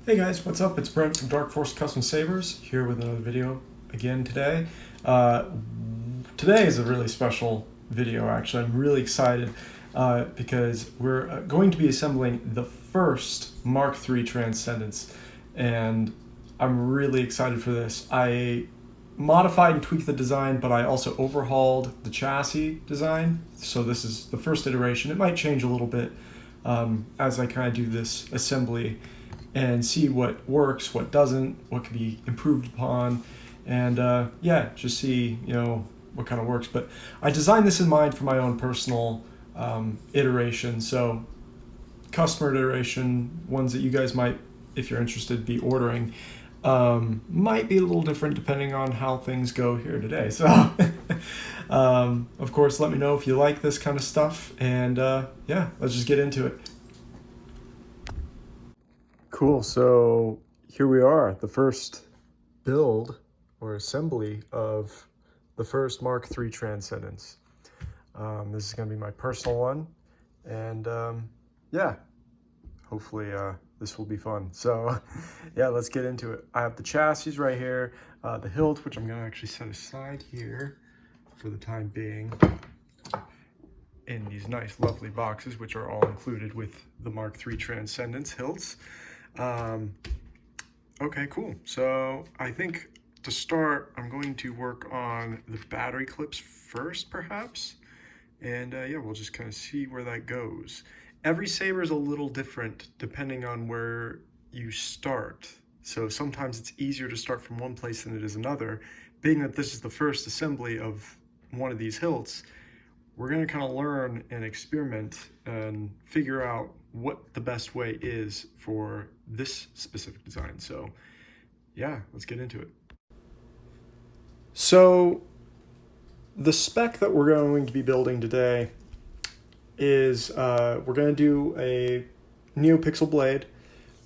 Hey guys, what's up? It's Brent from Dark Force Custom Sabers here with another video again today. Today is a really special video actually. I'm really excited because we're going to be assembling the first Mark III Transcendence, and I'm really excited for this. I modified and tweaked the design, but I also overhauled the chassis design. So this is the first iteration. It might change a little bit as I kind of do this assembly and see what works, what doesn't, what can be improved upon, and yeah, just see what kind of works. But I designed this in mind for my own personal iteration, so customer iteration, ones that you guys might, if you're interested, be ordering, might be a little different depending on how things go here today. So of course, let me know if you like this kind of stuff, and yeah, let's just get into it. Cool, so here we are, the first build or assembly of the first Mark III Transcendence. This is going to be my personal one, and yeah, hopefully this will be fun. So yeah, let's get into it. I have the chassis right here, the hilt, which I'm going to actually set aside here for the time being, in these nice lovely boxes, which are all included with the Mark III Transcendence hilts. Okay, cool. So I think to start, I'm going to work on the battery clips first, perhaps. And yeah, we'll just kind of see where that goes. Every saber is a little different depending on where you start. So sometimes it's easier to start from one place than it is another. Being that this is the first assembly of one of these hilts, we're going to kind of learn and experiment and figure out what the best way is for this specific design. So yeah, let's get into it. So the spec that we're going to be building today is we're going to do a NeoPixel blade,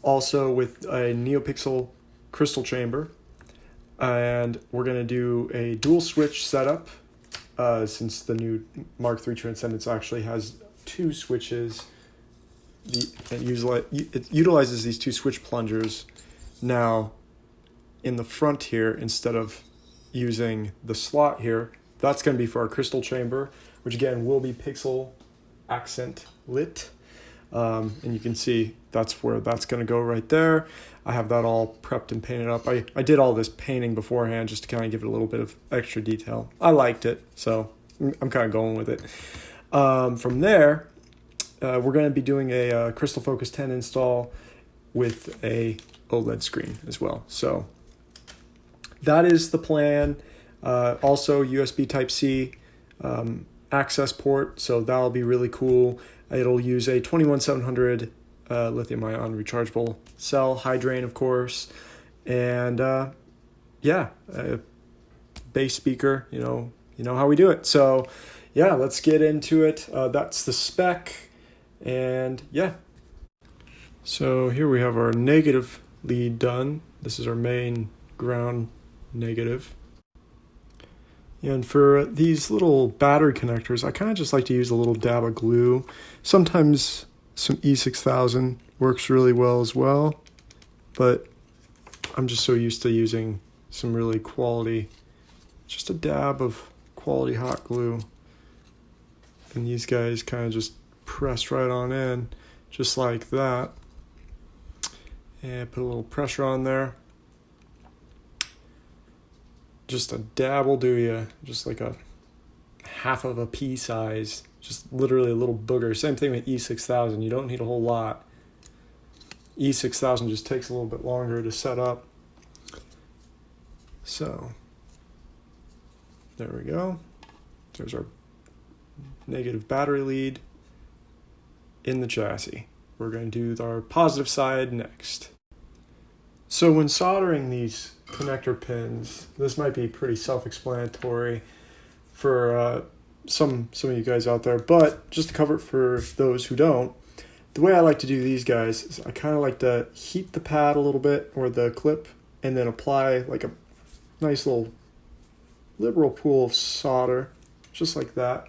also with a NeoPixel crystal chamber, and we're going to do a dual switch setup since the new Mark III Transcendence actually has two switches. It utilizes these two switch plungers now in the front here instead of using the slot here. That's going to be for our crystal chamber, which again will be pixel accent lit. And you can see that's where that's going to go right there. I have that all prepped and painted up. I did all this painting beforehand just to kind of give it a little bit of extra detail. I liked it, so I'm kind of going with it. From there, we're going to be doing a Crystal Focus 10 install with a OLED screen as well. So that is the plan. Also USB Type-C access port, so that'll be really cool. It'll use a 21700 lithium-ion rechargeable cell, high drain of course, and yeah, bass speaker. You know how we do it. So yeah, let's get into it. That's the spec, and yeah. So here we have our negative lead done. This is our main ground negative. And for these little battery connectors, I kind of just like to use a little dab of glue. Sometimes some E6000 works really well as well, but I'm just so used to using some really quality, just a dab of quality hot glue. And these guys kind of just press right on in, just like that. And put a little pressure on there. Just a dab will do you, just like a half of a pea size, just literally a little booger. Same thing with E6000, you don't need a whole lot. E6000 just takes a little bit longer to set up. So, there we go. There's our negative battery lead in the chassis. We're going to do our positive side next. So when soldering these connector pins, this might be pretty self-explanatory for some of you guys out there, but just to cover it for those who don't, the way I like to do these guys is I kind of like to heat the pad a little bit, or the clip, and then apply like a nice little liberal pool of solder, just like that.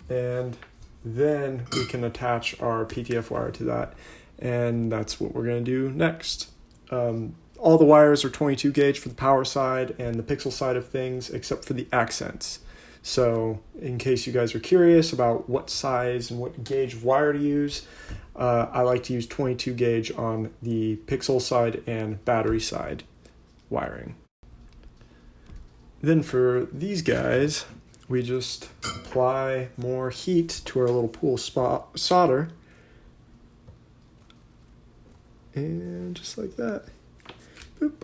And Then we can attach our PTF wire to that, and that's what we're going to do next. All the wires are 22 gauge for the power side and the pixel side of things, except for the accents. So in case you guys are curious about what size and what gauge wire to use, I like to use 22 gauge on the pixel side and battery side wiring. Then for these guys, we just apply more heat to our little pool solder. And just like that. Boop.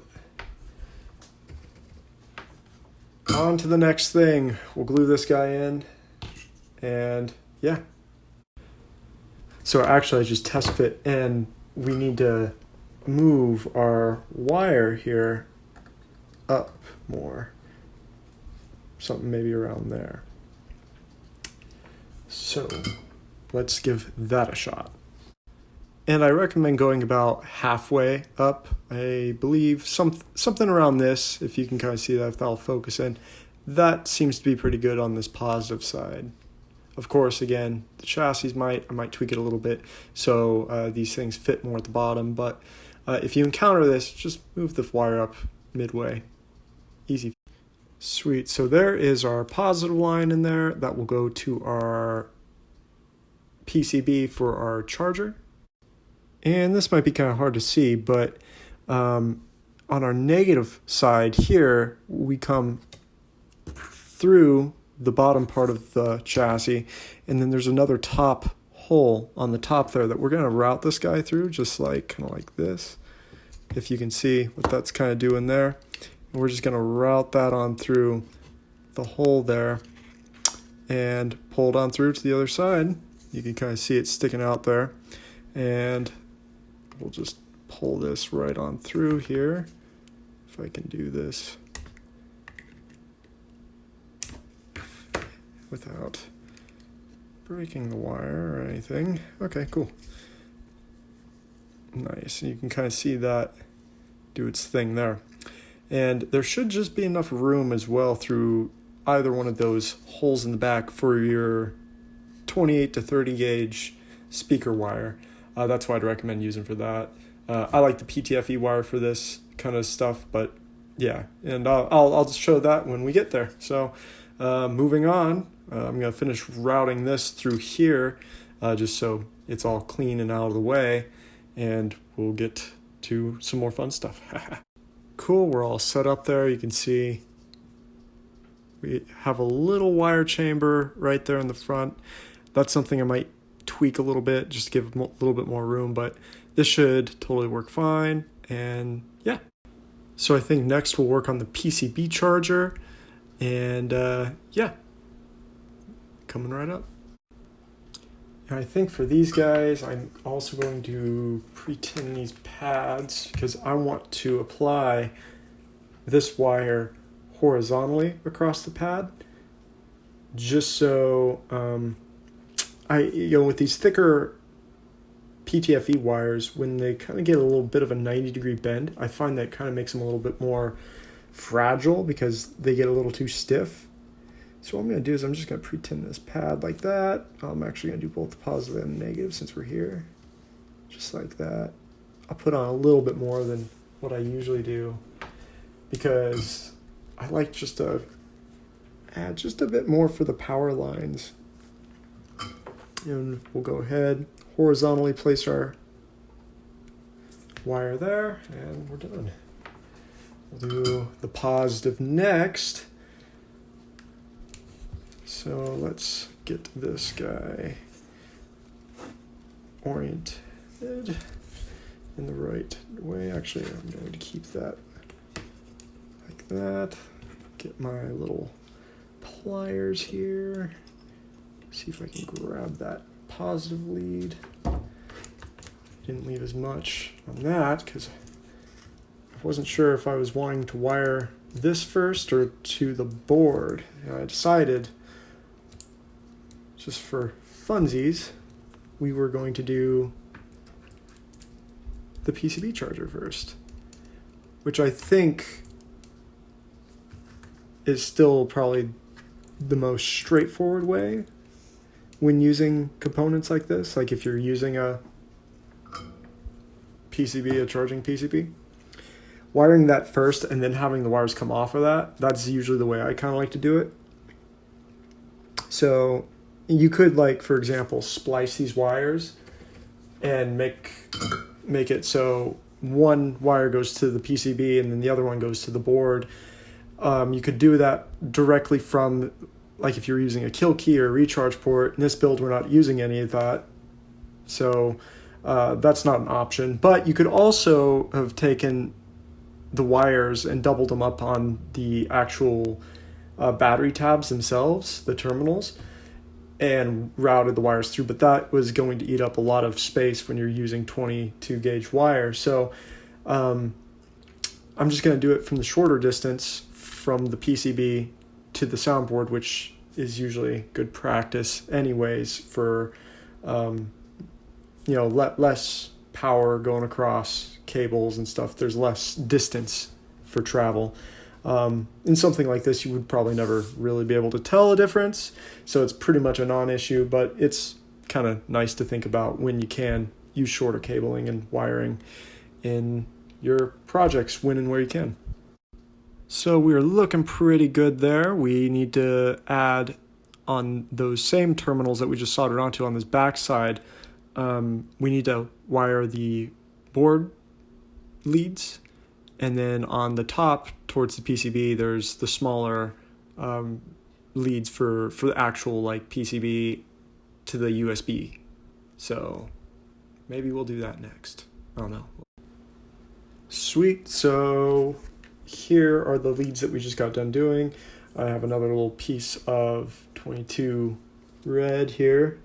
On to the next thing. We'll glue this guy in. And yeah. So actually I just test fit, and we need to move our wire here up more. Something maybe around there. So let's give that a shot. And I recommend going about halfway up. I believe something around this, if you can kind of see that, if that'll focus in. That seems to be pretty good on this positive side. Of course, again, the chassis I might tweak it a little bit so these things fit more at the bottom. But if you encounter this, just move the wire up midway. Easy. Sweet. So there is our positive line in there. That will go to our PCB for our charger. And this might be kind of hard to see, but on our negative side here, we come through the bottom part of the chassis, and then there's another top hole on the top there that we're going to route this guy through, just like kind of like this, if you can see what that's kind of doing there. And we're just going to route that on through the hole there and pull it on through to the other side. You can kind of see it sticking out there, and we'll just pull this right on through here, if I can do this without breaking the wire or anything. Okay, cool. Nice. And you can kind of see that do its thing there. And there should just be enough room as well through either one of those holes in the back for your 28 to 30 gauge speaker wire. That's what I'd recommend using for that. I like the PTFE wire for this kind of stuff, but yeah, and I'll show that when we get there. So moving on, I'm going to finish routing this through here just so it's all clean and out of the way, and we'll get to some more fun stuff. Cool, we're all set up there. You can see we have a little wire chamber right there in the front. That's something I might tweak a little bit just to give a little bit more room, but this should totally work fine. And yeah, so I think next we'll work on the PCB charger, and yeah, coming right up. And I think for these guys I'm also going to pre-tin these pads because I want to apply this wire horizontally across the pad, just so with these thicker PTFE wires, when they kind of get a little bit of a 90-degree bend, I find that kind of makes them a little bit more fragile because they get a little too stiff. So what I'm going to do is I'm just going to pre-tin this pad like that. I'm actually going to do both the positive and negative since we're here. Just like that. I'll put on a little bit more than what I usually do because I like just to add just a bit more for the power lines. And we'll go ahead, horizontally place our wire there, and we're done. We'll do the positive next. So let's get this guy oriented in the right way. Actually, I'm going to keep that like that. Get my little pliers here. See if I can grab that positive lead. Didn't leave as much on that because I wasn't sure if I was wanting to wire this first or to the board. And I decided, just for funsies, we were going to do the PCB charger first, which I think is still probably the most straightforward way. when using components like this, like if you're using a PCB, a charging PCB. Wiring that first and then having the wires come off of that, that's usually the way I kind of like to do it. So you could, like, for example, splice these wires and make it so one wire goes to the PCB and then the other one goes to the board. You could do that directly from, like if you're using a kill key or a recharge port. In this build, we're not using any of that. So that's not an option. But you could also have taken the wires and doubled them up on the actual battery tabs themselves, the terminals, and routed the wires through. But that was going to eat up a lot of space when you're using 22 gauge wire. So I'm just going to do it from the shorter distance from the PCB to the soundboard, which is usually good practice anyways for less power going across cables and stuff. There's less distance for travel. In something like this, you would probably never really be able to tell a difference, so it's pretty much a non-issue, but it's kind of nice to think about when you can use shorter cabling and wiring in your projects when and where you can. So we're looking pretty good there. We need to add on those same terminals that we just soldered onto on this back side. We need to wire the board leads, and then on the top towards the PCB there's the smaller leads for the actual like PCB to the USB. So maybe we'll do that next. I don't know. Sweet. So here are the leads that we just got done doing. I have another little piece of 22 red here,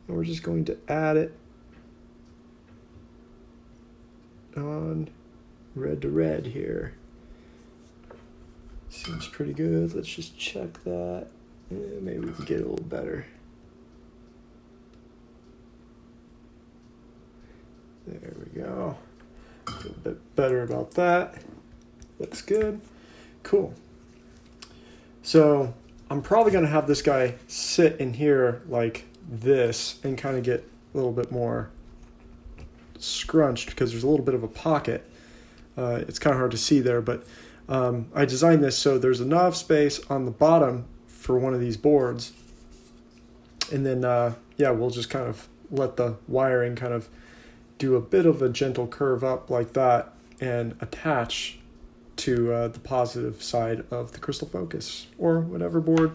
and we're just going to add it on red to red here. Seems pretty good. Let's just check that. Maybe we can get a little better. There we go. A little bit better about that. Looks good. Cool. So I'm probably going to have this guy sit in here like this and kind of get a little bit more scrunched because there's a little bit of a pocket. It's kind of hard to see there, but I designed this so there's enough space on the bottom for one of these boards. And then, we'll just kind of let the wiring kind of do a bit of a gentle curve up like that and attach to the positive side of the Crystal Focus or whatever board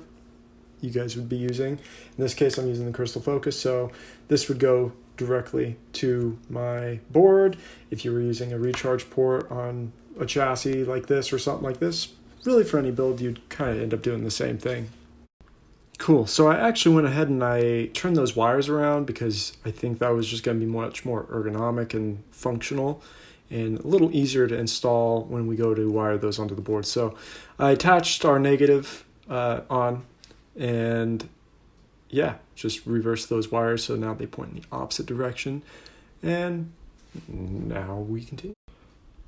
you guys would be using. In this case, I'm using the Crystal Focus, so this would go directly to my board. If you were using a recharge port on a chassis like this or something like this, really for any build, you'd kind of end up doing the same thing. Cool. So I actually went ahead and I turned those wires around because I think that was just going to be much more ergonomic and functional and a little easier to install when we go to wire those onto the board. So I attached our negative on and just reverse those wires so now they point in the opposite direction. And now we continue.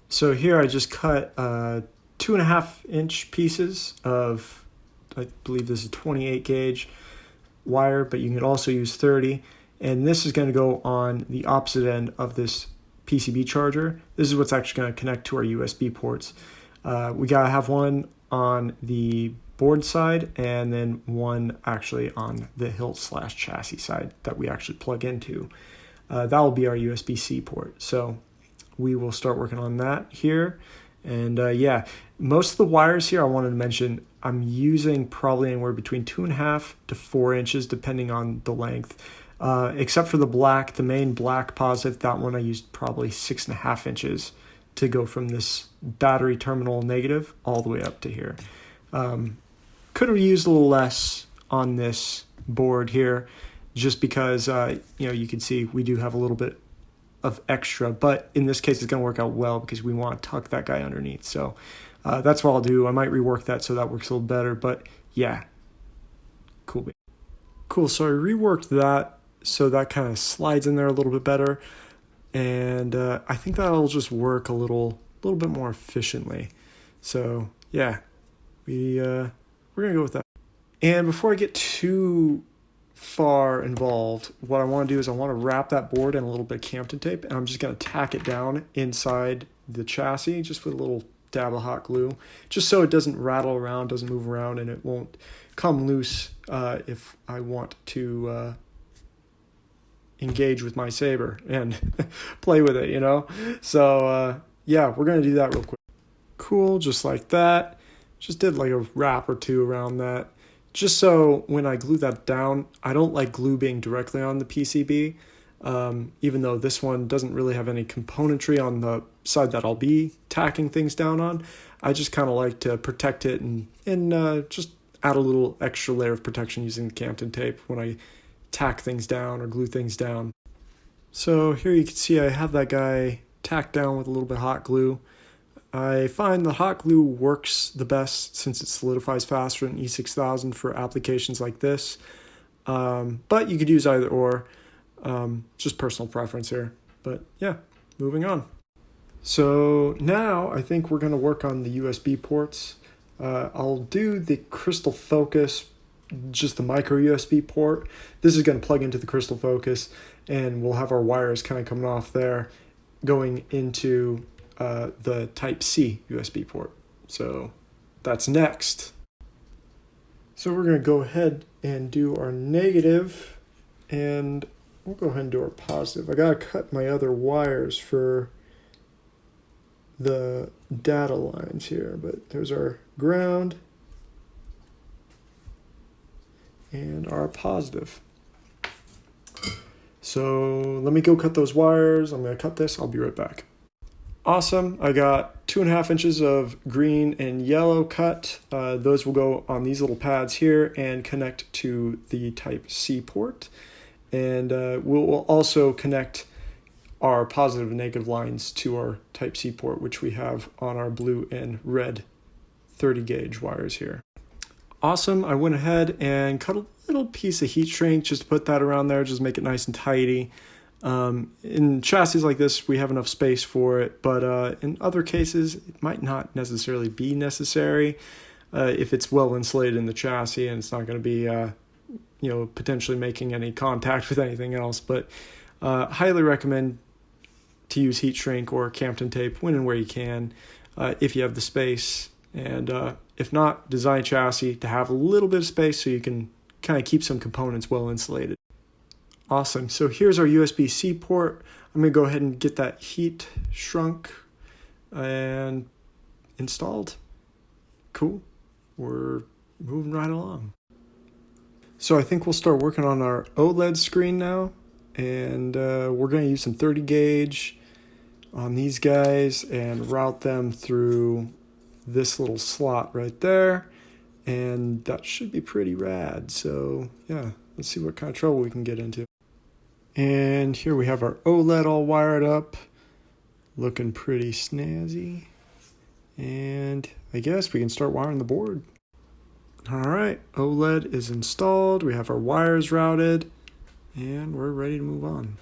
So here I just cut 2.5-inch pieces of, I believe this is 28 gauge wire, but you can also use 30. And this is going to go on the opposite end of this PCB charger. This is what's actually going to connect to our USB ports. We got to have one on the board side and then one actually on the hilt/chassis side that we actually plug into. That will be our USB-C port. So we will start working on that here. And most of the wires here I wanted to mention, I'm using probably anywhere between 2.5 to 4 inches depending on the length. Except for the main black positive, that one I used probably 6.5 inches to go from this battery terminal negative all the way up to here. Could have used a little less on this board here just because, you can see we do have a little bit of extra, but in this case it's going to work out well because we want to tuck that guy underneath. So that's what I'll do. I might rework that so that works a little better, but yeah, cool. So I reworked that so that kind of slides in there a little bit better, and I think that'll just work a little bit more efficiently. So yeah, we're gonna go with that. And before I get too far involved. What I want to do is I want to wrap that board in a little bit of Campton tape, and I'm just going to tack it down inside the chassis just with a little dab of hot glue, just so it doesn't rattle around, doesn't move around, and it won't come loose if I want to engage with my saber and play with it, you know? So yeah, we're going to do that real quick. Cool, just like that. Just did like a wrap or two around that. Just so when I glue that down, I don't like glue being directly on the PCB, even though this one doesn't really have any componentry on the side that I'll be tacking things down on. I just kind of like to protect it and just add a little extra layer of protection using the Campton tape when I tack things down or glue things down. So here you can see I have that guy tacked down with a little bit of hot glue. I find the hot glue works the best since it solidifies faster than E6000 for applications like this. But you could use either or, just personal preference here. But yeah, moving on. So now I think we're going to work on the USB ports. I'll do the crystal focus, just the micro USB port. This is going to plug into the crystal focus, and we'll have our wires kind of coming off there going into the Type C USB port. So that's next. So we're going to go ahead and do our negative, and we'll go ahead and do our positive. I got to cut my other wires for the data lines here, but there's our ground and our positive. So let me go cut those wires. I'm going to cut this. I'll be right back. Awesome. I got 2.5 inches of green and yellow cut. Those will go on these little pads here and connect to the Type C port. And we'll also connect our positive and negative lines to our Type C port, which we have on our blue and red 30 gauge wires here. Awesome. I went ahead and cut a little piece of heat shrink just to put that around there, just make it nice and tidy. In chassis like this, we have enough space for it, but in other cases, it might not necessarily be necessary if it's well insulated in the chassis and it's not going to be, potentially making any contact with anything else. But highly recommend to use heat shrink or Campton tape when and where you can, if you have the space. And if not, design chassis to have a little bit of space so you can kind of keep some components well insulated. Awesome. So here's our USB-C port. I'm going to go ahead and get that heat shrunk and installed. Cool. We're moving right along. So I think we'll start working on our OLED screen now. And we're going to use some 30 gauge on these guys and route them through this little slot right there. And that should be pretty rad. So yeah, let's see what kind of trouble we can get into. And here we have our OLED all wired up, looking pretty snazzy. And I guess we can start wiring the board. All right, OLED is installed. We have our wires routed, and we're ready to move on.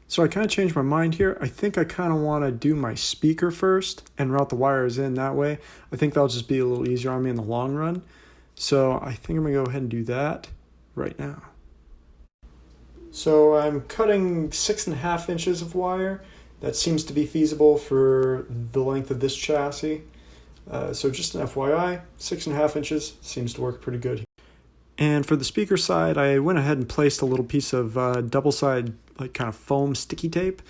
So I kind of changed my mind here. I think I kind of want to do my speaker first and route the wires in that way. I think that'll just be a little easier on me in the long run. So I think I'm going to go ahead and do that right now. So I'm cutting 6.5 inches of wire. That seems to be feasible for the length of this chassis. So just an FYI, 6.5 inches seems to work pretty good. And for the speaker side, I went ahead and placed a little piece of double-sided, like kind of foam sticky tape.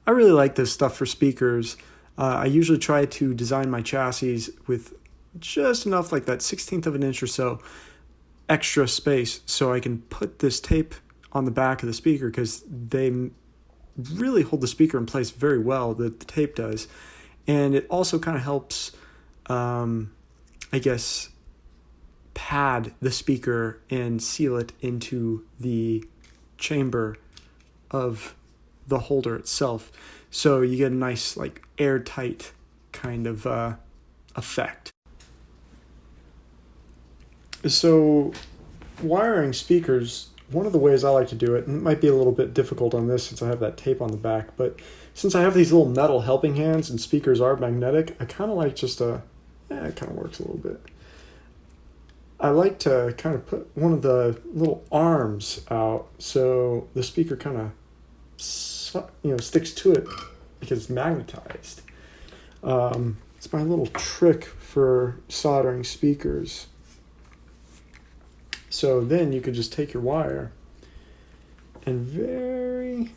I really like this stuff for speakers. I usually try to design my chassis with just enough, like that 1/16 of an inch or so, extra space so I can put this tape on the back of the speaker, because they really hold the speaker in place very well, the tape does. And it also kind of helps, pad the speaker and seal it into the chamber of the holder itself. So you get a nice, like, airtight kind of effect. So wiring speakers, one of the ways I like to do it, and it might be a little bit difficult on this since I have that tape on the back, but since I have these little metal helping hands and speakers are magnetic, I kind of like just it kind of works a little bit. I like to kind of put one of the little arms out so the speaker kind of sticks to it because it's magnetized. It's my little trick for soldering speakers. So then you could just take your wire and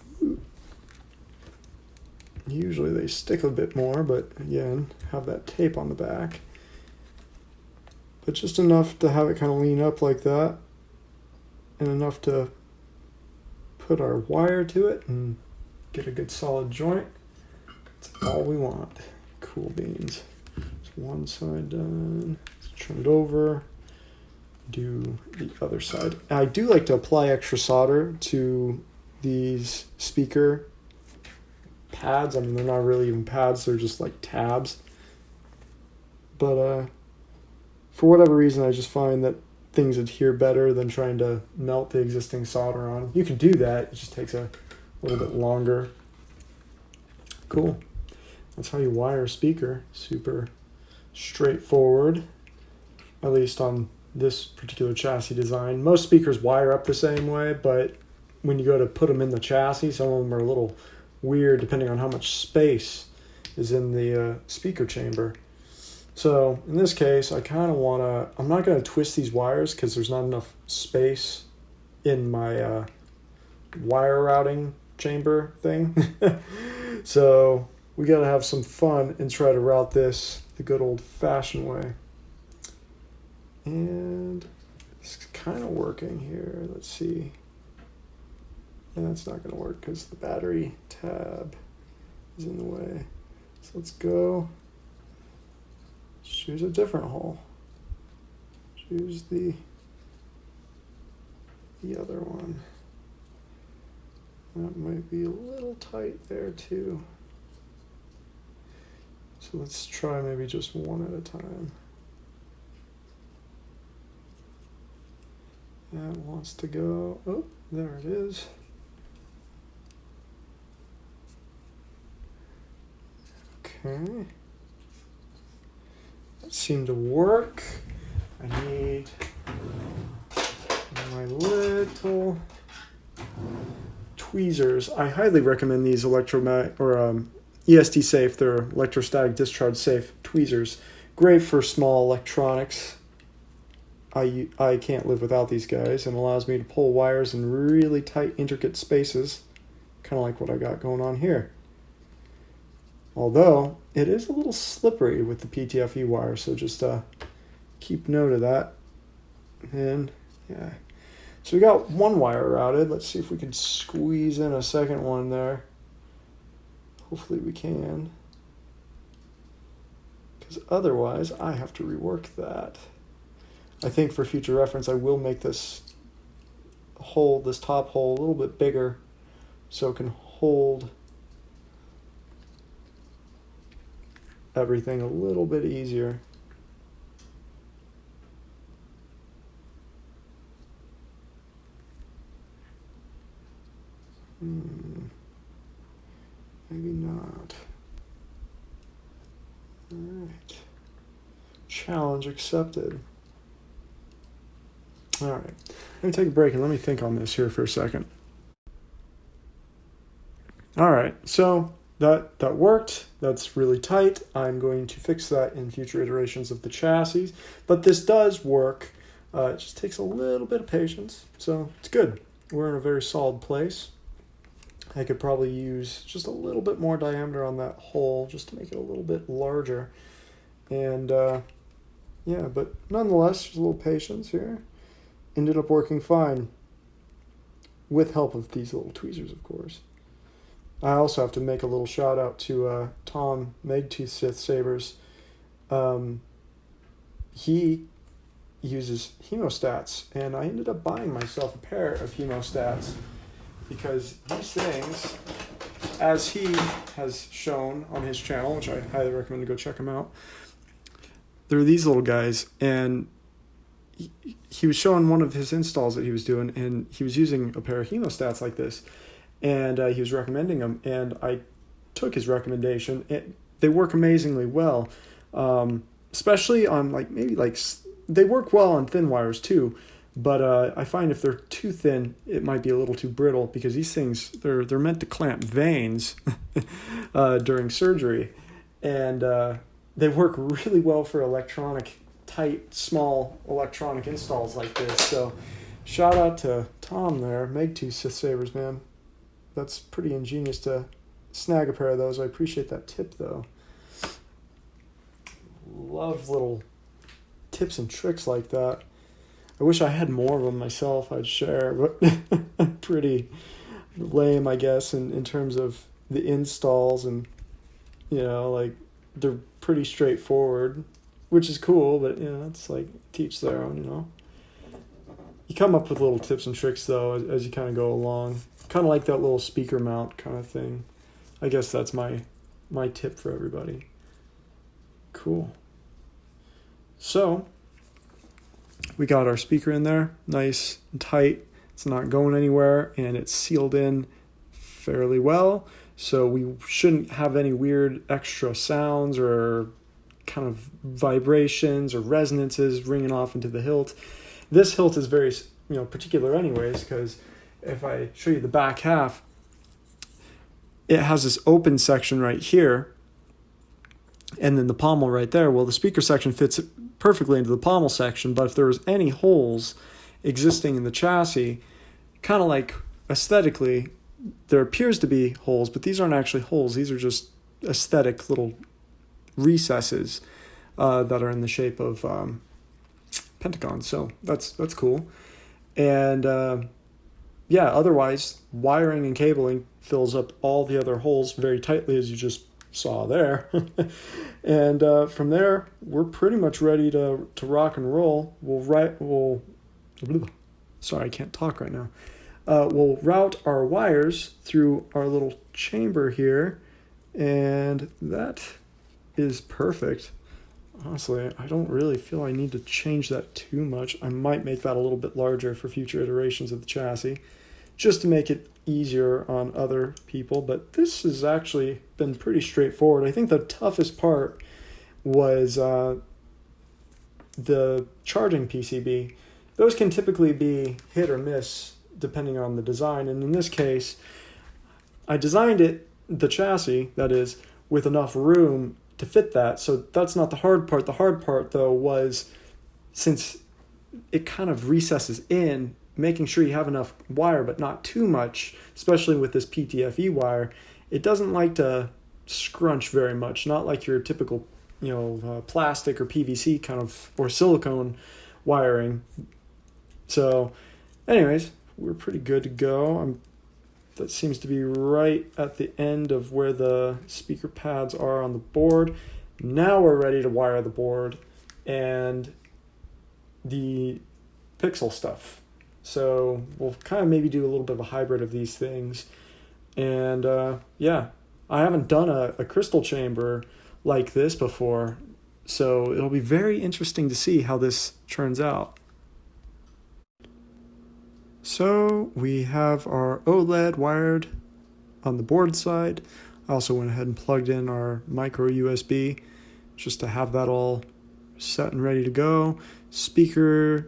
usually they stick a bit more, but again, have that tape on the back. But just enough to have it kind of lean up like that, and enough to put our wire to it and get a good solid joint. That's all we want. Cool beans. So one side done. Let's turn it over. Do the other side. I do like to apply extra solder to these speaker pads. I mean, they're not really even pads, they're just like tabs. But for whatever reason, I just find that things adhere better than trying to melt the existing solder on. You can do that, it just takes a little bit longer. Cool. That's how you wire a speaker. Super straightforward, at least on this particular chassis design. Most speakers wire up the same way, but when you go to put them in the chassis, some of them are a little weird depending on how much space is in the speaker chamber. So in this case, I kind of want to, I'm not going to twist these wires because there's not enough space in my wire routing chamber thing. So we got to have some fun and try to route this the good old fashioned way. And it's kind of working here. Let's see. And that's not going to work because the battery tab is in the way. So let's go. Choose a different hole. Choose the other one. That might be a little tight there too. So let's try maybe just one at a time. That wants to go. Oh, there it is. Okay. That seemed to work. I need my little tweezers. I highly recommend these ESD safe. They're electrostatic discharge safe tweezers. Great for small electronics. I can't live without these guys, and allows me to pull wires in really tight, intricate spaces, kind of like what I got going on here. Although it is a little slippery with the PTFE wire, so just keep note of that. And yeah, so we got one wire routed. Let's see if we can squeeze in a second one there. Hopefully we can, because otherwise I have to rework that. I think for future reference, I will make this hole, this top hole, a little bit bigger so it can hold everything a little bit easier. Maybe not. All right. Challenge accepted. All right, let me take a break and let me think on this here for a second. All right, so that worked. That's really tight. I'm going to fix that in future iterations of the chassis, but this does work. It just takes a little bit of patience, so it's good. We're in a very solid place. I could probably use just a little bit more diameter on that hole just to make it a little bit larger. And yeah, but nonetheless, just a little patience here. Ended up working fine with help of these little tweezers, of course. I also have to make a little shout out to Tom Megtooth Sith Sabers. He uses hemostats, and I ended up buying myself a pair of hemostats because these things, as he has shown on his channel, which I highly recommend to go check him out, they're these little guys, and he was showing one of his installs that he was doing, and he was using a pair of hemostats like this, and he was recommending them, and I took his recommendation. They work amazingly well, especially on maybe they work well on thin wires too, but I find if they're too thin, it might be a little too brittle because these things, they're meant to clamp veins during surgery. And they work really well for electronic, tight, small electronic installs like this. So shout out to Tom there. Meg 2 Sith Sabers, man. That's pretty ingenious to snag a pair of those. I appreciate that tip, though. Love little tips and tricks like that. I wish I had more of them myself. I'd share, but pretty lame, I guess, in terms of the installs. And, you know, like, they're pretty straightforward, which is cool, but, you know, it's like teach their own, you know. You come up with little tips and tricks, though, as you kind of go along. Kind of like that little speaker mount kind of thing. I guess that's my tip for everybody. Cool. So, we got our speaker in there, nice and tight. It's not going anywhere, and it's sealed in fairly well. So we shouldn't have any weird extra sounds or kind of vibrations or resonances ringing off into the hilt. This hilt is very, particular anyways, because if I show you the back half, it has this open section right here, and then the pommel right there. Well, the speaker section fits perfectly into the pommel section, but if there was any holes existing in the chassis, kind of like aesthetically, there appears to be holes, but these aren't actually holes. These are just aesthetic little recesses that are in the shape of pentagons. So that's cool. And otherwise, wiring and cabling fills up all the other holes very tightly, as you just saw there. And from there, we're pretty much ready to rock and roll. Sorry, I can't talk right now. We'll route our wires through our little chamber here, and that is perfect. Honestly, I don't really feel I need to change that too much. I might make that a little bit larger for future iterations of the chassis, just to make it easier on other people, but this has actually been pretty straightforward. I think the toughest part was the charging PCB. Those can typically be hit or miss depending on the design, and in this case, I designed it, the chassis, that is, with enough room to fit that, so that's not the hard part. The hard part, though, was since it kind of recesses in, making sure you have enough wire, but not too much, especially with this PTFE wire. It doesn't like to scrunch very much, not like your typical, plastic or PVC kind of, or silicone wiring. So, anyways, we're pretty good to go. That seems to be right at the end of where the speaker pads are on the board. Now we're ready to wire the board and the pixel stuff. So we'll kind of maybe do a little bit of a hybrid of these things. And I haven't done a crystal chamber like this before, so it'll be very interesting to see how this turns out. So we have our OLED wired on the board side. I also went ahead and plugged in our micro USB just to have that all set and ready to go. Speaker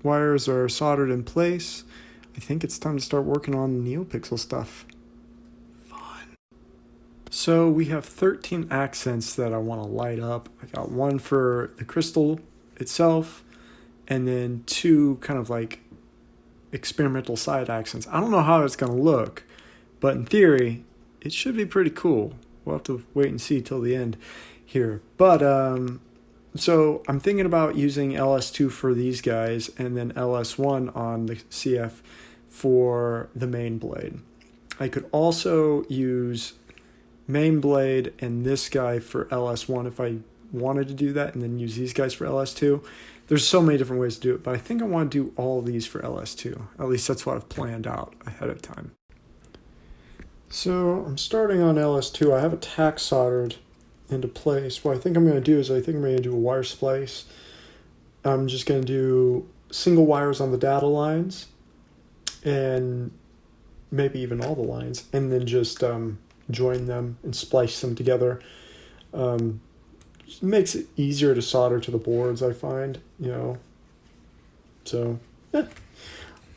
wires are soldered in place. I think it's time to start working on NeoPixel stuff. Fun. So we have 13 accents that I want to light up. I got one for the crystal itself, and then 2 kind of like experimental side accents. I don't know how it's going to look, but in theory, it should be pretty cool. We'll have to wait and see till the end here. But so I'm thinking about using LS2 for these guys and then LS1 on the CF for the main blade. I could also use main blade and this guy for LS1 if I wanted to do that, and then use these guys for LS2. There's so many different ways to do it, but I think I want to do all of these for LS2. At least that's what I've planned out ahead of time. So I'm starting on LS2. I have a tack soldered into place. What I think I'm going to do is I'm going to do a wire splice. I'm just going to do single wires on the data lines and maybe even all the lines, and then just join them and splice them together. It makes it easier to solder to the boards, I find. you know. So, yeah,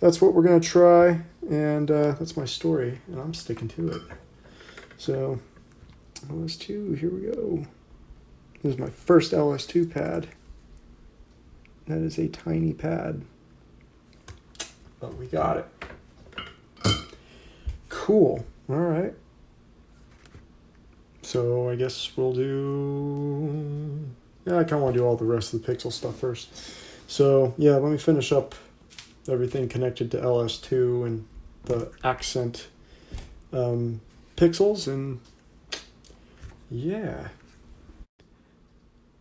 that's what we're going to try, and that's my story, and I'm sticking to it. So, LS2, here we go. This is my first LS2 pad. That is a tiny pad, but we got it. Cool. All right. So I guess we'll do... Yeah, I kind of want to do all the rest of the pixel stuff first. So yeah, let me finish up everything connected to LS2 and the accent pixels, and yeah.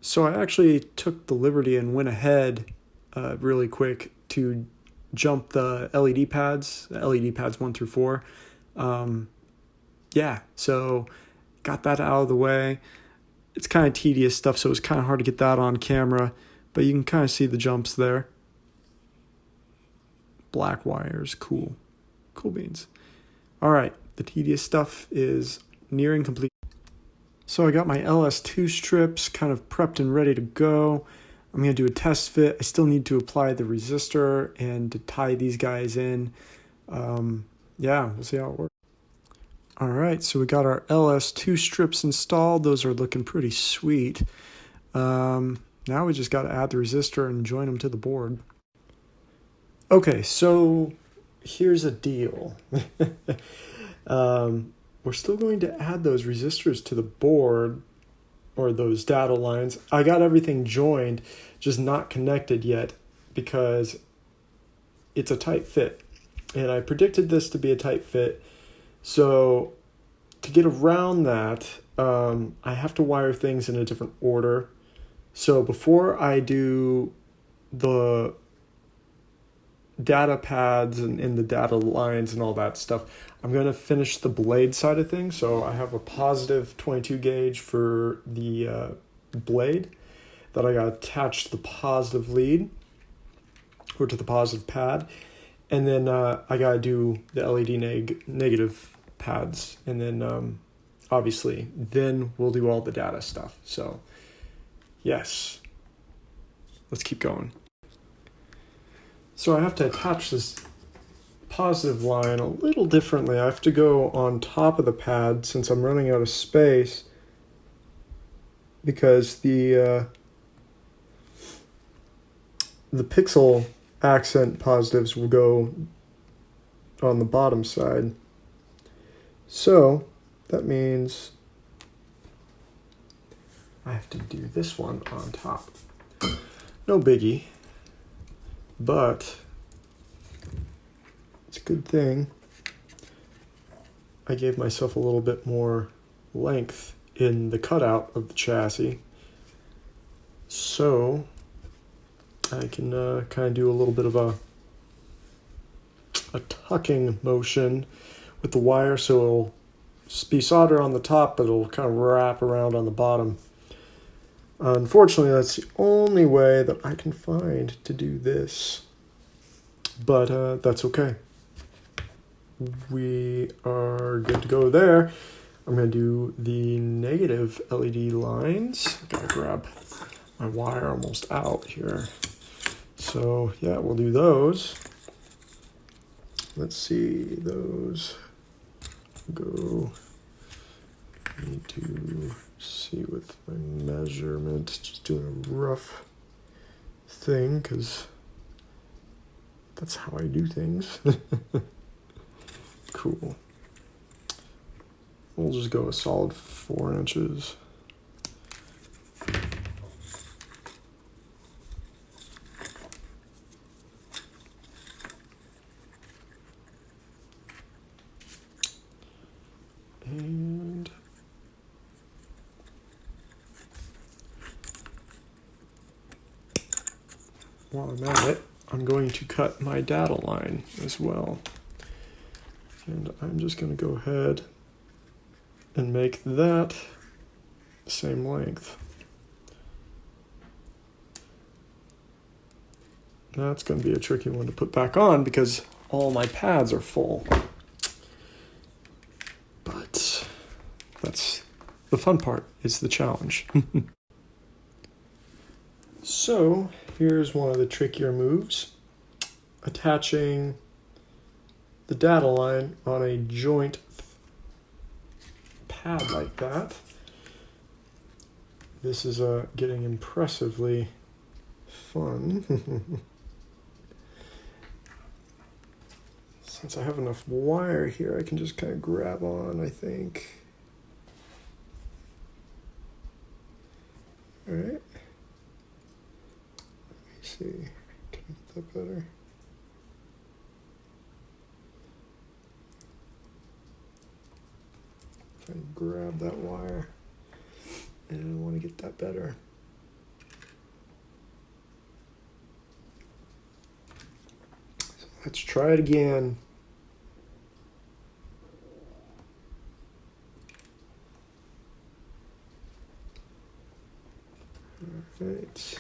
So I actually took the liberty and went ahead really quick to jump the LED pads 1 through 4. Yeah, so got that out of the way. It's kind of tedious stuff, so it's kind of hard to get that on camera, but you can kind of see the jumps there. Black wires, cool. Cool beans. All right, the tedious stuff is nearing complete. So I got my LS2 strips kind of prepped and ready to go. I'm going to do a test fit. I still need to apply the resistor and to tie these guys in. Yeah, we'll see how it works. All right, so we got our LS2 strips installed. Those are looking pretty sweet. Now we just got to add the resistor and join them to the board. Okay, so here's a deal. We're still going to add those resistors to the board, or those data lines. I got everything joined, just not connected yet because it's a tight fit. And I predicted this to be a tight fit. So to get around that, I have to wire things in a different order. So before I do the data pads and the data lines and all that stuff, I'm going to finish the blade side of things. So I have a positive 22 gauge for the blade that I got attached to the positive lead or to the positive pad. And then I got to do the LED negative pads. And then obviously, then we'll do all the data stuff. So yes, let's keep going. So I have to attach this positive line a little differently. I have to go on top of the pad since I'm running out of space, because the pixel accent positives will go on the bottom side. So that means I have to do this one on top. No biggie, but it's a good thing I gave myself a little bit more length in the cutout of the chassis, so I can kind of do a little bit of a tucking motion with the wire, so it'll be soldered on the top, but it'll kind of wrap around on the bottom. Unfortunately, that's the only way that I can find to do this, but that's okay. We are good to go there. I'm going to do the negative LED lines. Gotta grab my wire almost out here. So yeah, we'll do those. Let's see, those go. I need to see with my measurement, just doing a rough thing because that's how I do things. Cool. We'll just go a solid 4 inches. And while I'm at it, I'm going to cut my data line as well. And I'm just going to go ahead and make that the same length. That's going to be a tricky one to put back on because all my pads are full. But that's the fun part, is the challenge. So here's one of the trickier moves. Attaching the data line on a joint pad like that. This is getting impressively fun. Since I have enough wire here, I can just kind of grab on, I think. All right. Let me see. Can I get that better? If I grab that wire, and I want to get that better. So let's try it again. All right.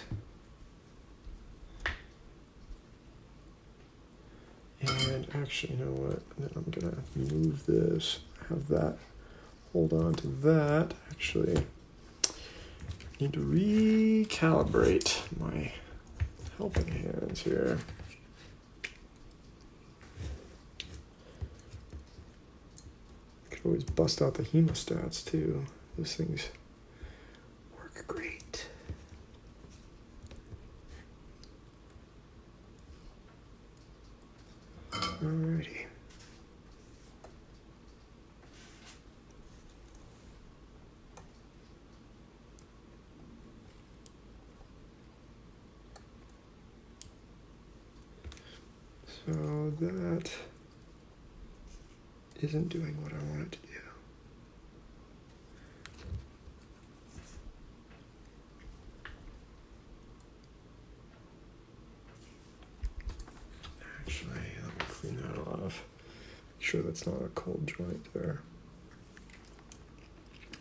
And actually, you know what? Then I'm gonna move this, have that, hold on to that. Actually, I need to recalibrate my helping hands here. Could always bust out the hemostats too. Those things work great. Alrighty. So that isn't doing what I want it to do. Actually, let me clean that off. Make sure that's not a cold joint there.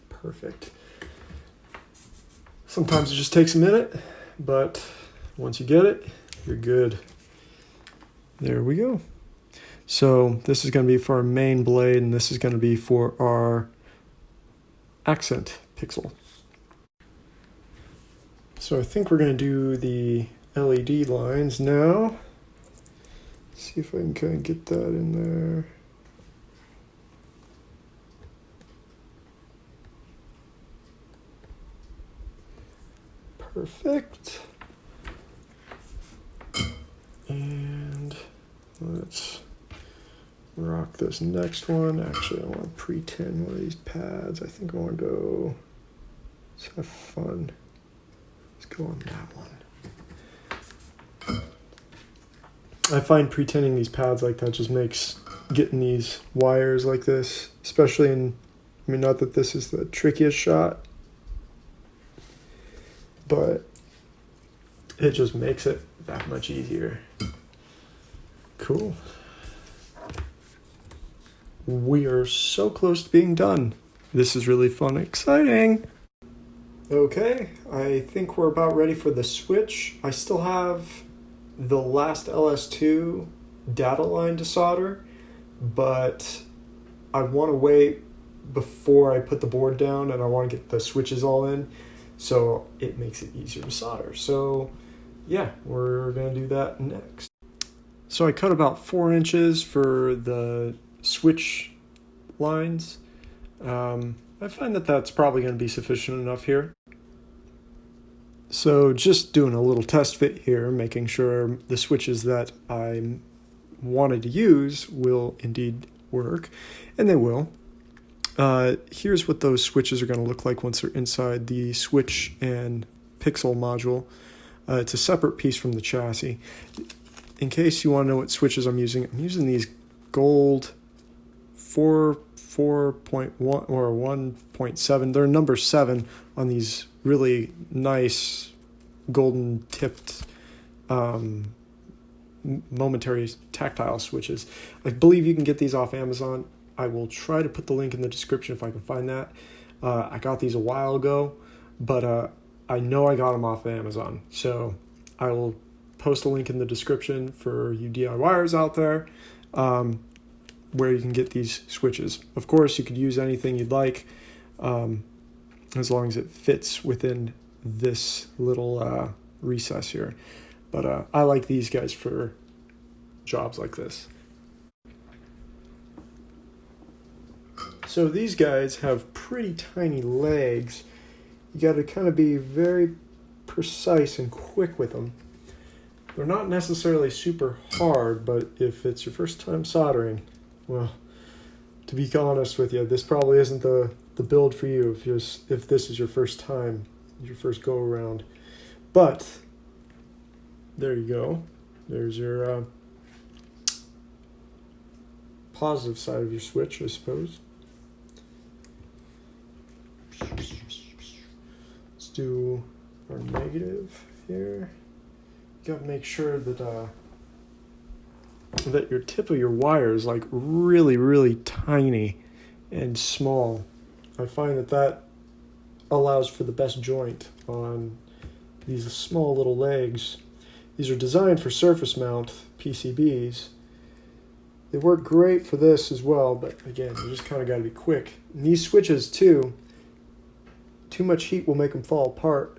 Perfect. Sometimes it just takes a minute, but once you get it, you're good. There we go. So this is going to be for our main blade, and this is going to be for our accent pixel. So I think we're going to do the LED lines now. See if I can kind of get that in there. Perfect. And let's rock this next one. Actually, I want to pretend one of these pads. I think I want to go, let's have fun. Let's go on that one. I find pretending these pads like that just makes getting these wires like this, especially in, I mean, not that this is the trickiest shot, but it just makes it that much easier. Cool. We are so close to being done. This is really fun and exciting. Okay, I think we're about ready for the switch. I still have the last LS2 data line to solder, but I want to wait before I put the board down, and I want to get the switches all in, so it makes it easier to solder. So yeah, we're going to do that next. So I cut about 4 inches for the switch lines. I find that that's probably going to be sufficient enough here. So just doing a little test fit here, making sure the switches that I wanted to use will indeed work, and they will. Here's what those switches are going to look like once they're inside the switch and pixel module. It's a separate piece from the chassis. In case you want to know what switches I'm using these gold 4.1 or 1.7. They're number 7 on these really nice golden tipped momentary tactile switches. I believe you can get these off Amazon. I will try to put the link in the description if I can find that. I got these a while ago, but I know I got them off of Amazon. So I will post a link in the description for you DIYers out there, where you can get these switches. Of course, you could use anything you'd like, as long as it fits within this little recess here. But I like these guys for jobs like this. So these guys have pretty tiny legs. You got to kind of be very precise and quick with them. They're not necessarily super hard, but if it's your first time soldering, well, to be honest with you, this probably isn't the build for you if this is your first time, your first go around. But there you go. There's your positive side of your switch, I suppose. Let's do our negative here. You gotta make sure that that your tip of your wire is like really, really tiny and small. I find that allows for the best joint on these small little legs. These are designed for surface mount PCBs. They work great for this as well, but again, you just kind of got to be quick. And these switches too, too much heat will make them fall apart.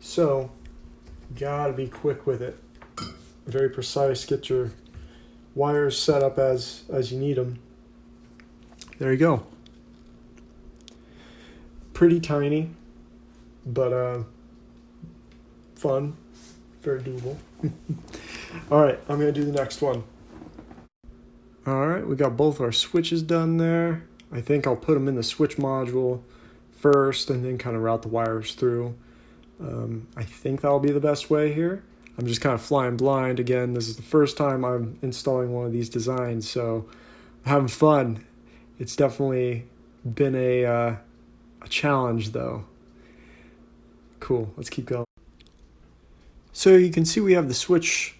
So, gotta be quick with it. Very precise. Get your wires set up as you need them. There you go. Pretty tiny, but fun. Very doable. All right, I'm gonna do the next one. All right, we got both our switches done there. I think I'll put them in the switch module first and then kind of route the wires through. I think that'll be the best way here. I'm just kind of flying blind. Again, this is the first time I'm installing one of these designs, so I'm having fun. It's definitely been a challenge though. Cool, let's keep going. So you can see we have the switch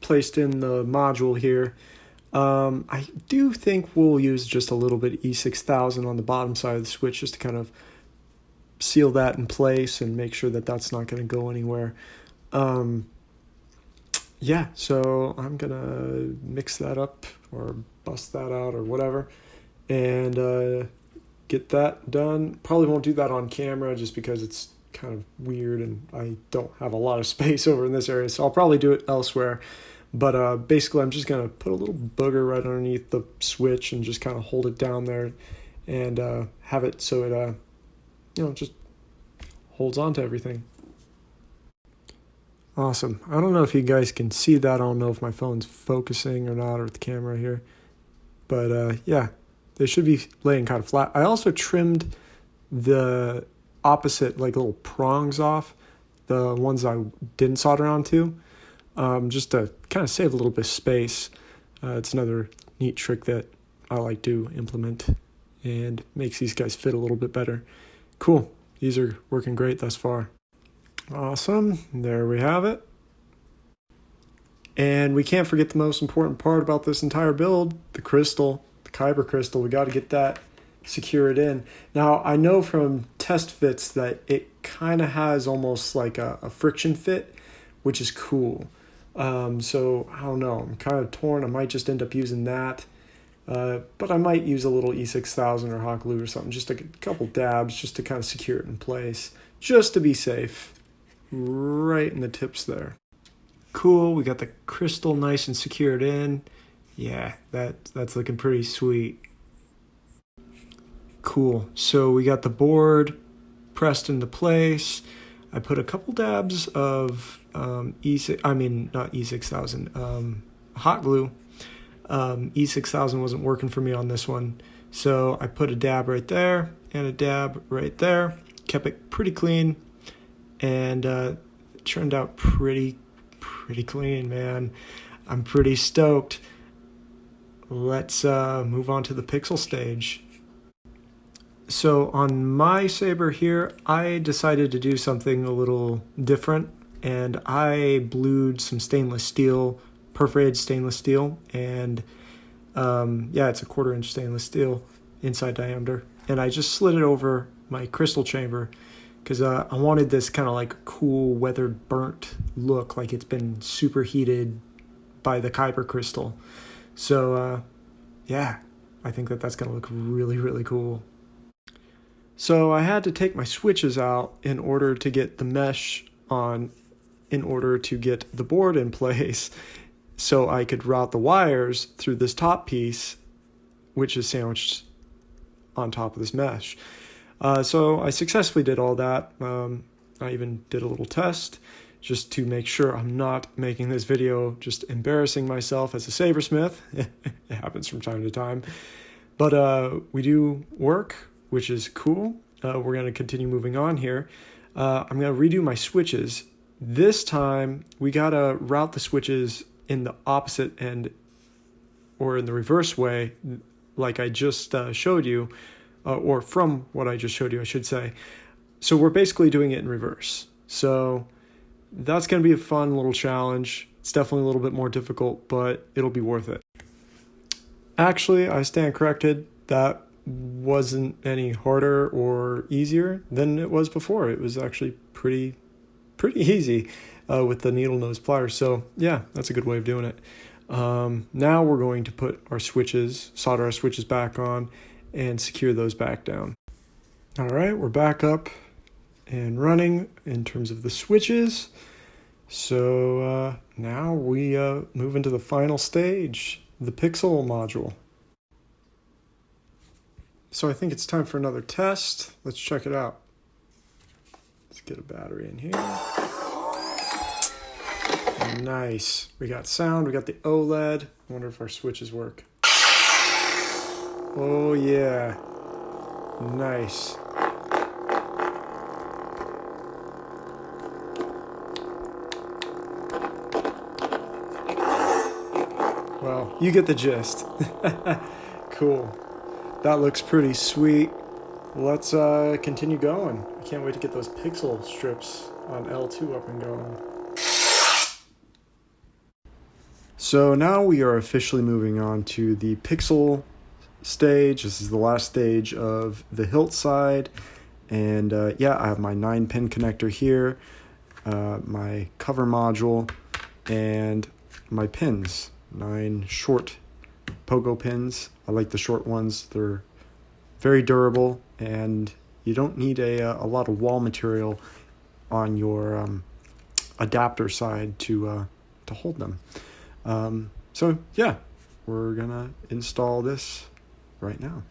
placed in the module here. I do think we'll use just a little bit E6000 on the bottom side of the switch just to kind of seal that in place and make sure that that's not going to go anywhere. Yeah, so I'm going to mix that up or bust that out or whatever and get that done. Probably won't do that on camera just because it's kind of weird and I don't have a lot of space over in this area, so I'll probably do it elsewhere. But basically I'm just going to put a little booger right underneath the switch and just kind of hold it down there and have it so it just holds on to everything. Awesome. I don't know if you guys can see that. I don't know if my phone's focusing or not, or the camera here. But yeah, they should be laying kind of flat. I also trimmed the opposite like little prongs off, the ones I didn't solder onto, just to kind of save a little bit of space. It's another neat trick that I like to implement and makes these guys fit a little bit better. Cool. These are working great thus far. Awesome. There we have it. And we can't forget the most important part about this entire build, the crystal, the Kyber crystal. We got to get that secured in. Now, I know from test fits that it kind of has almost like a friction fit, which is cool. So, I don't know. I'm kind of torn. I might just end up using that. But I might use a little E6000 or hot glue or something, just a couple dabs just to kind of secure it in place, just to be safe. Right in the tips there. Cool, we got the crystal nice and secured in. Yeah, that's looking pretty sweet. Cool, so we got the board pressed into place. I put a couple dabs of not E6000, hot glue. E6000 wasn't working for me on this one, so I put a dab right there and a dab right there. Kept it pretty clean, and it turned out pretty clean, man. I'm pretty stoked. Let's move on to the pixel stage. So on my saber here, I decided to do something a little different, and I blued some stainless steel, perforated stainless steel, and yeah, it's a 1/4-inch stainless steel inside diameter, and I just slid it over my crystal chamber because I wanted this kind of like cool weathered burnt look, like it's been superheated by the Kyber crystal. So yeah, I think that's gonna look really cool. So I had to take my switches out in order to get the mesh on in order to get the board in place so I could route the wires through this top piece, which is sandwiched on top of this mesh. So I successfully did all that. I even did a little test just to make sure I'm not making this video just embarrassing myself as a sabersmith. It happens from time to time. But we do work, which is cool. We're going to continue moving on here. I'm going to redo my switches. This time, we got to route the switches in the opposite end, or in the reverse way, like I just showed you, or from what I just showed you, I should say. So we're basically doing it in reverse. So that's going to be a fun little challenge. It's definitely a little bit more difficult, but it'll be worth it. Actually, I stand corrected. That wasn't any harder or easier than it was before. It was actually pretty easy with the needle nose pliers. So yeah, that's a good way of doing it. Now we're going to put our switches, solder our switches back on, and secure those back down. All right, we're back up and running in terms of the switches. So now we move into the final stage, the pixel module. So I think it's time for another test. Let's check it out. Let's get a battery in here. Nice. We got sound, we got the OLED. I wonder if our switches work. Oh yeah. Nice. Well, you get the gist. Cool. That looks pretty sweet. Let's continue going. I can't wait to get those pixel strips on L2 up and going. So now we are officially moving on to the pixel stage. This is the last stage of the hilt side. And yeah, I have my 9-pin connector here, my cover module, and my pins. 9 short pogo pins. I like the short ones. They're very durable, and you don't need a lot of wall material on your adapter side to hold them. So yeah, we're gonna install this right now.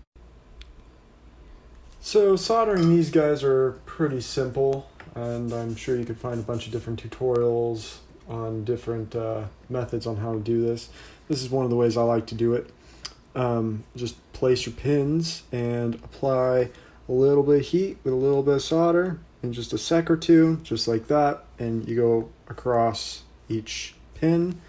So soldering these guys are pretty simple, and I'm sure you could find a bunch of different tutorials on different methods on how to do this. This is one of the ways I like to do it. Just place your pins and apply a little bit of heat with a little bit of solder in just a sec or two, just like that, and you go across each pin.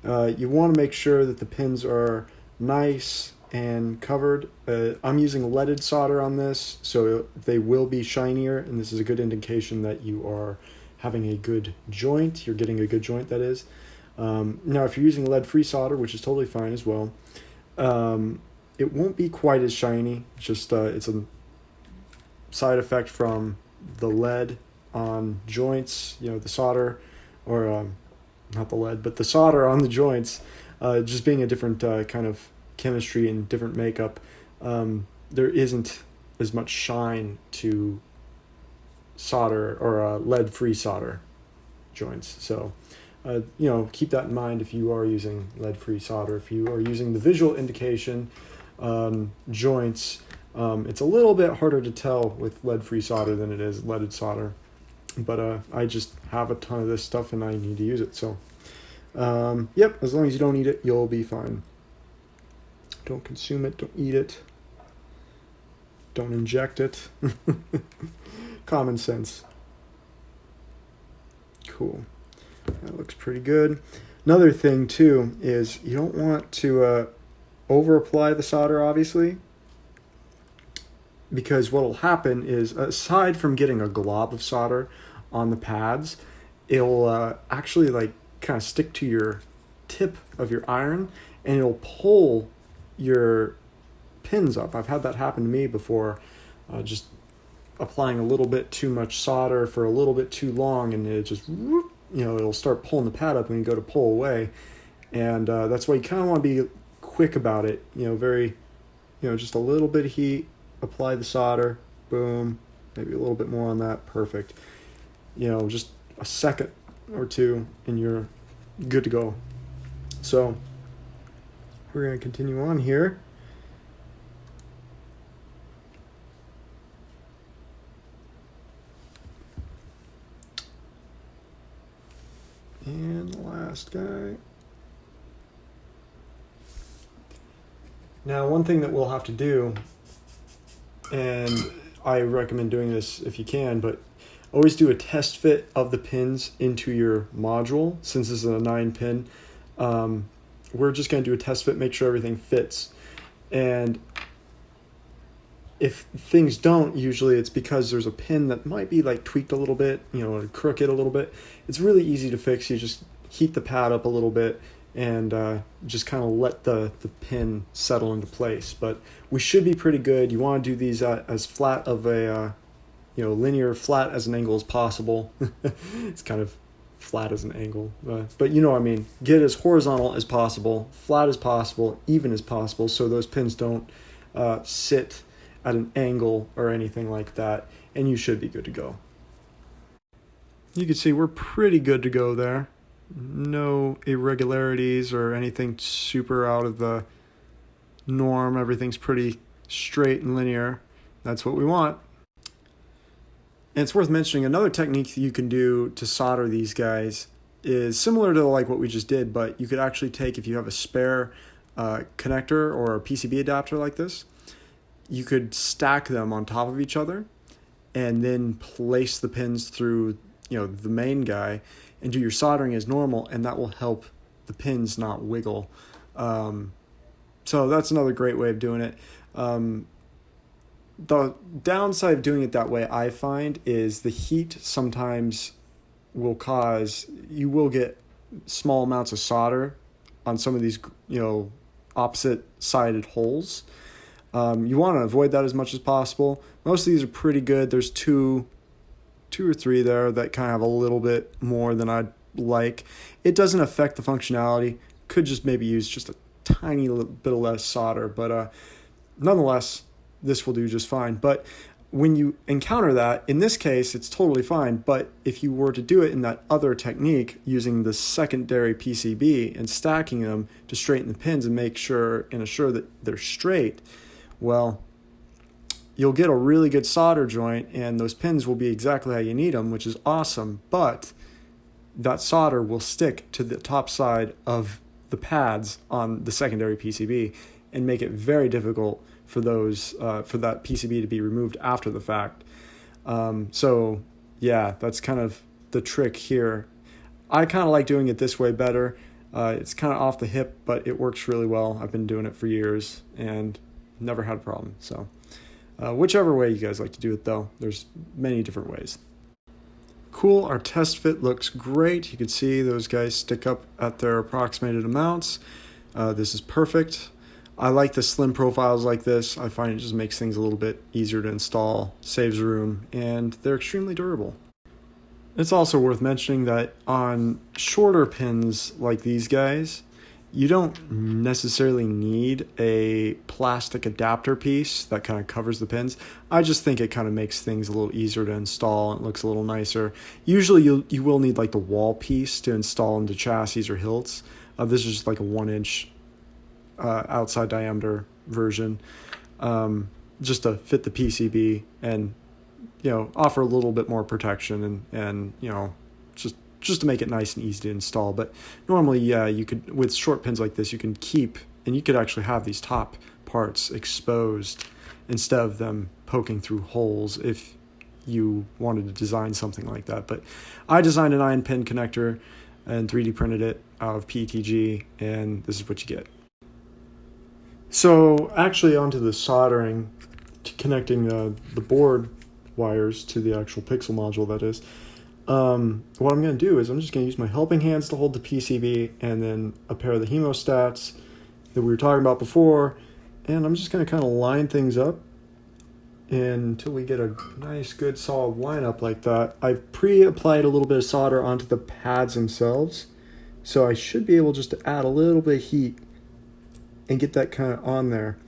You want to make sure that the pins are nice and covered. I'm using leaded solder on this, so they will be shinier, and this is a good indication that you are having a good joint. You're getting a good joint, that is. Now, if you're using lead-free solder, which is totally fine as well, it won't be quite as shiny. Just it's a side effect from the lead on joints, you know, the solder, or not the lead, but the solder on the joints, just being a different kind of chemistry and different makeup. There isn't as much shine to solder or lead-free solder joints. So, you know, keep that in mind if you are using lead-free solder. If you are using the visual indication joints, it's a little bit harder to tell with lead-free solder than it is leaded solder. But I just have a ton of this stuff and I need to use it. So, yep, as long as you don't eat it, you'll be fine. Don't consume it, don't eat it, don't inject it. Common sense. Cool. That looks pretty good. Another thing too is you don't want to over apply the solder, obviously, because what will happen is, aside from getting a glob of solder on the pads, it'll actually like kind of stick to your tip of your iron, and it'll pull your pins up. I've had that happen to me before, just applying a little bit too much solder for a little bit too long, and it just, you know, it'll start pulling the pad up when you go to pull away. And that's why you kind of want to be quick about it, you know, very, you know, just a little bit of heat, apply the solder, boom, maybe a little bit more on that, perfect. You know, just a second or two and you're good to go. So we're going to continue on here. And the last guy. Now, one thing that we'll have to do, and I recommend doing this if you can, but always do a test fit of the pins into your module. Since this is a 9-pin, we're just going to do a test fit, make sure everything fits. And if things don't, usually it's because there's a pin that might be like tweaked a little bit, or crooked a little bit. It's really easy to fix. You just heat the pad up a little bit and just kind of let the pin settle into place. But we should be pretty good. You want to do these as flat of a linear flat as an angle as possible. It's kind of flat as an angle, but you know what I mean. Get as horizontal as possible, flat as possible, even as possible, so those pins don't sit at an angle or anything like that, and you should be good to go. You can see we're pretty good to go there. No irregularities or anything super out of the norm. Everything's pretty straight and linear. That's what we want. And it's worth mentioning another technique that you can do to solder these guys is similar to like what we just did, but you could actually take, if you have a spare connector or a PCB adapter like this, you could stack them on top of each other and then place the pins through the main guy and do your soldering as normal, and that will help the pins not wiggle. So that's another great way of doing it. The downside of doing it that way, I find, is the heat sometimes will cause, you will get small amounts of solder on some of these, opposite sided holes. You want to avoid that as much as possible. Most of these are pretty good. There's two or three there that kind of have a little bit more than I'd like. It doesn't affect the functionality. Could just maybe use just a tiny little bit of less solder, but nonetheless, this will do just fine. But when you encounter that, in this case, it's totally fine. But if you were to do it in that other technique, using the secondary PCB and stacking them to straighten the pins and make sure and assure that they're straight, well, you'll get a really good solder joint, and those pins will be exactly how you need them, which is awesome. But that solder will stick to the top side of the pads on the secondary PCB and make it very difficult for those for that PCB to be removed after the fact. So yeah, that's kind of the trick here. I kind of like doing it this way better. It's kind of off the hip, but it works really well. I've been doing it for years and never had a problem. So whichever way you guys like to do it, though, there's many different ways. Cool, our test fit looks great. You can see those guys stick up at their approximated amounts. This is perfect. I like the slim profiles like this. I find it just makes things a little bit easier to install, saves room, and they're extremely durable. It's also worth mentioning that on shorter pins like these guys, you don't necessarily need a plastic adapter piece that kind of covers the pins. I just think it kind of makes things a little easier to install and it looks a little nicer. Usually you will need like the wall piece to install into chassis or hilts. This is just like a 1-inch outside diameter version, just to fit the PCB and offer a little bit more protection and just to make it nice and easy to install. But normally, yeah, you could, with short pins like this, you can keep, and you could actually have these top parts exposed instead of them poking through holes if you wanted to design something like that. But I designed a 9-pin connector and 3D printed it out of PETG, and this is what you get. So actually onto the soldering, connecting the board wires to the actual pixel module, that is. What I'm going to do is I'm just going to use my helping hands to hold the PCB and then a pair of the hemostats that we were talking about before, and I'm just going to kind of line things up until we get a nice good solid lineup like that. I've pre-applied a little bit of solder onto the pads themselves, so I should be able just to add a little bit of heat and get that kind of on there.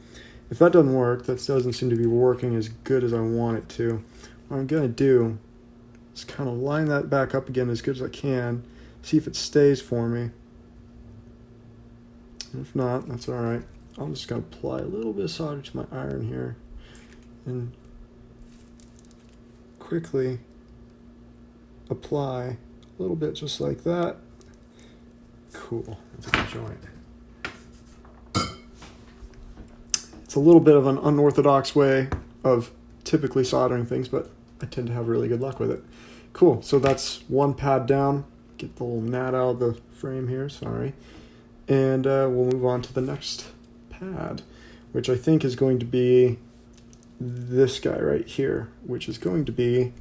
If that doesn't work, that doesn't seem to be working as good as I want it to, what I'm going to do is kind of line that back up again as good as I can, see if it stays for me. If not, that's all right. I'm just going to apply a little bit of solder to my iron here and quickly apply a little bit just like that. Cool. That's a good joint. It's a little bit of an unorthodox way of typically soldering things, but I tend to have really good luck with it. Cool. So that's one pad down. Get the little gnat out of the frame here. Sorry. And we'll move on to the next pad, which I think is going to be this guy right here, which is going to be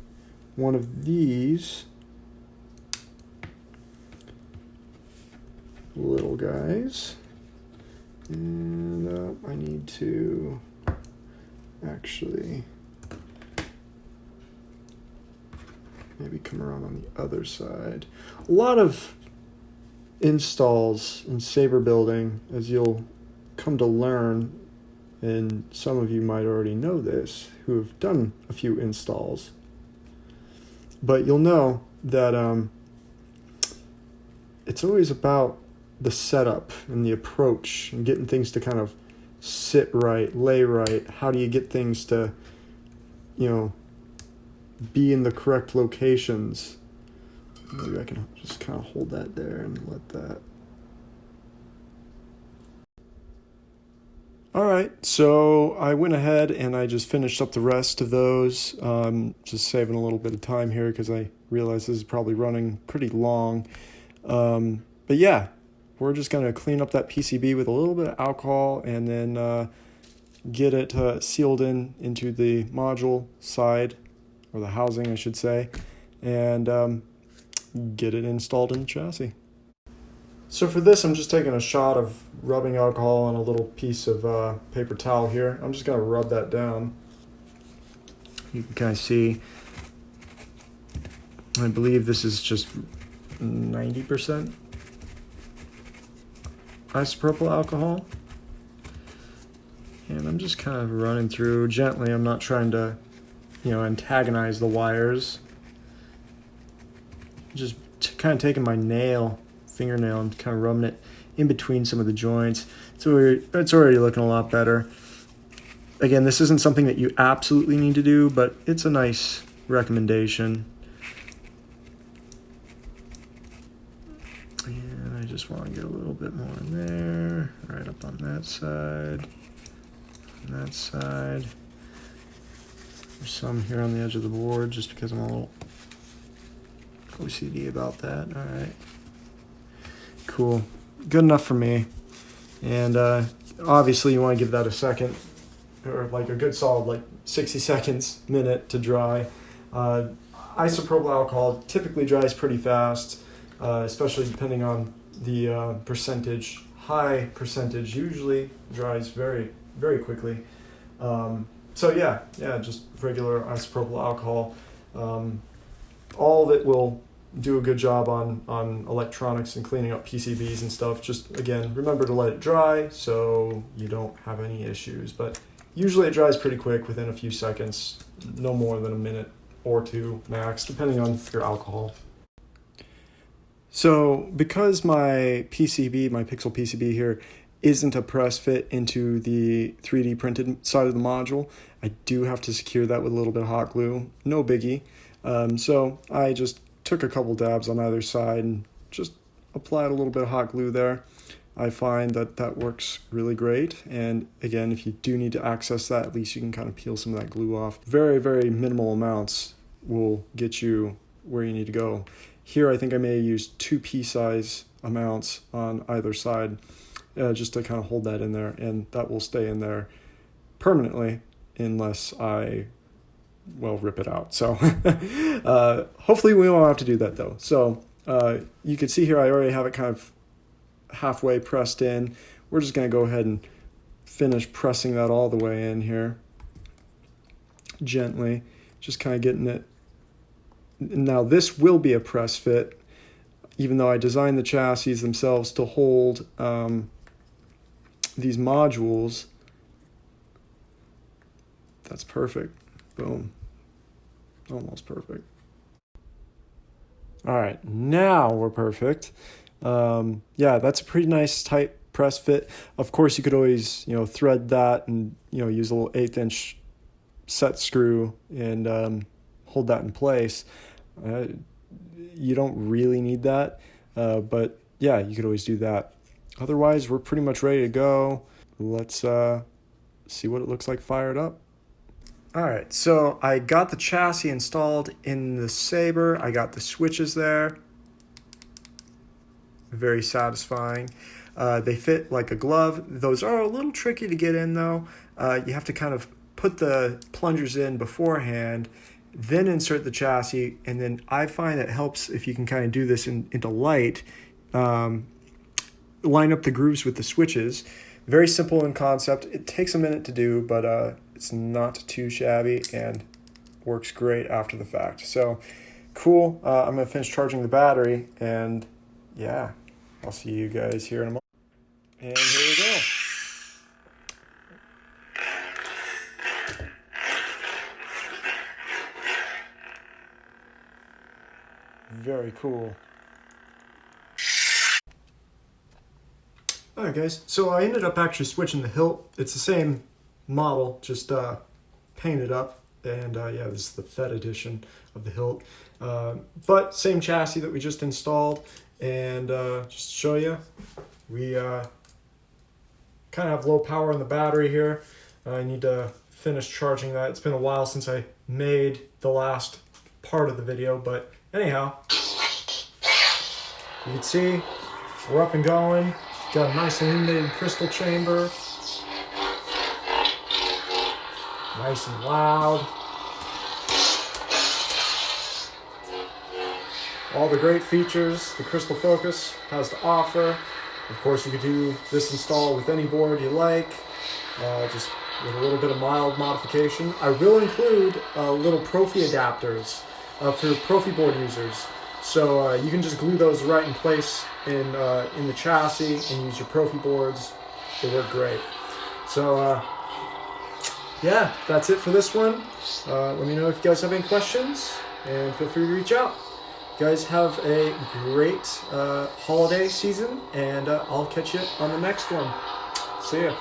one of these little guys. And I need to actually maybe come around on the other side. A lot of installs in saber building, as you'll come to learn, and some of you might already know this who have done a few installs, but you'll know that it's always about the setup and the approach and getting things to kind of sit right, lay right. How do you get things to, be in the correct locations? Maybe I can just kind of hold that there and let that. All right, so I went ahead and I just finished up the rest of those, just saving a little bit of time here because I realize this is probably running pretty long. But yeah, we're just going to clean up that PCB with a little bit of alcohol and then get it sealed into the module side, or the housing, I should say, and get it installed in the chassis. So for this, I'm just taking a shot of rubbing alcohol on a little piece of paper towel here. I'm just going to rub that down. You can kind of see, I believe this is just 90% isopropyl alcohol. And I'm just kind of running through gently. I'm not trying to, antagonize the wires. Just kind of taking my fingernail and kind of rubbing it in between some of the joints. So it's already looking a lot better. Again, this isn't something that you absolutely need to do, but it's a nice recommendation. And I just want to get a little bit more in there, right up on that side, on that side. There's some here on the edge of the board just because I'm a little OCD about that. All right. Cool. Good enough for me. And obviously you want to give that a second, or like a good solid 60 seconds, minute to dry. Isopropyl alcohol typically dries pretty fast, especially depending on the percentage. High percentage usually dries very, very quickly. So yeah, just regular isopropyl alcohol. All of it will do a good job on electronics and cleaning up PCBs and stuff. Just, again, remember to let it dry so you don't have any issues. But usually it dries pretty quick, within a few seconds, no more than a minute or two max, depending on your alcohol. So because my PCB, my Pixel PCB here, isn't a press fit into the 3D printed side of the module, I do have to secure that with a little bit of hot glue. No biggie. So I just took a couple dabs on either side and just applied a little bit of hot glue there. I find that works really great. And again, if you do need to access that, at least you can kind of peel some of that glue off. Very, very minimal amounts will get you where you need to go. Here, I think I may use 2 pea-size amounts on either side, just to kind of hold that in there, and that will stay in there permanently unless I rip it out. So hopefully we won't have to do that though. So you can see here I already have it kind of halfway pressed in. We're just going to go ahead and finish pressing that all the way in here gently, just kind of getting it. Now this will be a press fit, even though I designed the chassis themselves to hold these modules. That's perfect. Boom. Almost perfect. All right, now we're perfect. Yeah, that's a pretty nice tight press fit. Of course, you could always, thread that and, use a little 1/8" set screw and hold that in place. You don't really need that, but yeah, you could always do that. Otherwise, we're pretty much ready to go. Let's see what it looks like fired up. All right, so I got the chassis installed in the Sabre. I got the switches there. Very satisfying. They fit like a glove. Those are a little tricky to get in though. You have to kind of put the plungers in beforehand, then insert the chassis, and then I find that helps if you can kind of do this into light. Line up the grooves with the switches. Very simple in concept. It takes a minute to do, but it's not too shabby and works great after the fact. So cool. I'm going to finish charging the battery, and yeah, I'll see you guys here in a moment. And here we go. Very cool. Alright guys, so I ended up actually switching the hilt. It's the same model, just painted up, and yeah, this is the Fed edition of the hilt. But same chassis that we just installed, and just to show you, we kind of have low power in the battery here. I need to finish charging that. It's been a while since I made the last part of the video, but anyhow, you can see we're up and going. Got a nice illuminated crystal chamber. Nice and loud. All the great features the crystal focus has to offer. Of course, you could do this install with any board you like, just with a little bit of mild modification. I will include little Profi adapters for Profi board users. So you can just glue those right in place in the chassis and use your Profi boards. They work great. So yeah, that's it for this one. Let me know if you guys have any questions, and feel free to reach out. You guys have a great holiday season, and I'll catch you on the next one. See ya.